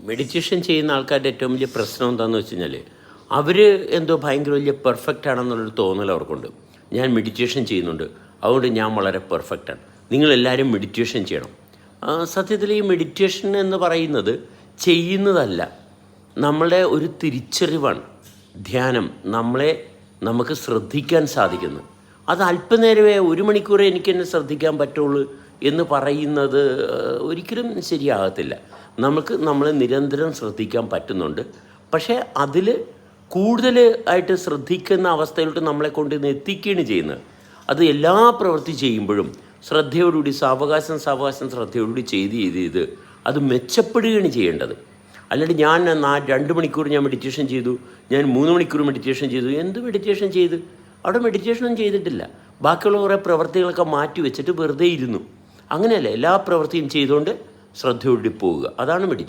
Meditation ചെയ്യുന്ന ആൾക്കാരുടെ ഏറ്റവും വലിയ പ്രശ്നം എന്താണെന്ന് വെച്ച് കഴിഞ്ഞാൽ അവർ എന്തോ ഭയങ്കര വലിയ പെർഫെക്റ്റ് ആണെന്നുള്ളൊരു തോന്നൽ അവർക്കുണ്ട്. ഞാൻ മെഡിറ്റേഷൻ ചെയ്യുന്നുണ്ട്, അതുകൊണ്ട് ഞാൻ വളരെ പെർഫെക്റ്റാണ്. നിങ്ങളെല്ലാവരും മെഡിറ്റേഷൻ ചെയ്യണം. സത്യത്തിൽ ഈ മെഡിറ്റേഷൻ എന്ന് പറയുന്നത് ചെയ്യുന്നതല്ല, നമ്മളെ ഒരു തിരിച്ചറിവാണ്. ധ്യാനം നമുക്ക് ശ്രദ്ധിക്കാൻ സാധിക്കുന്നു. അത് അല്പനേരമേ 1 മണിക്കൂറേ എനിക്ക് എന്നെ ശ്രദ്ധിക്കാൻ പറ്റുള്ളൂ എന്ന് പറയുന്നത് ഒരിക്കലും ശരിയാകത്തില്ല. നമ്മളെ നിരന്തരം ശ്രദ്ധിക്കാൻ പറ്റുന്നുണ്ട്. പക്ഷേ അതിൽ കൂടുതൽ ആയിട്ട് ശ്രദ്ധിക്കുന്ന അവസ്ഥയിലോട്ട് നമ്മളെ കൊണ്ട് എത്തിക്കുകയാണ് ചെയ്യുന്നത്. അത് എല്ലാ പ്രവൃത്തി ചെയ്യുമ്പോഴും ശ്രദ്ധയോടുകൂടി സാവകാശം ശ്രദ്ധയോടുകൂടി ചെയ്ത് അത് മെച്ചപ്പെടുകയാണ് ചെയ്യേണ്ടത്. അല്ലാണ്ട് ഞാൻ 2 മണിക്കൂർ ഞാൻ മെഡിറ്റേഷൻ ചെയ്തു, ഞാൻ 3 മണിക്കൂർ മെഡിറ്റേഷൻ ചെയ്തു. എന്ത് മെഡിറ്റേഷൻ ചെയ്ത്? അവിടെ മെഡിറ്റേഷനൊന്നും ചെയ്തിട്ടില്ല. ബാക്കിയുള്ള കുറേ പ്രവൃത്തികളൊക്കെ മാറ്റി വെച്ചിട്ട് വെറുതെ ഇരുന്നു. അങ്ങനെയല്ല, എല്ലാ പ്രവൃത്തിയും ചെയ്തുകൊണ്ട് ശ്രദ്ധയോടുകൂടി പോവുക. അതാണ് മെഡിറ്റേഷൻ.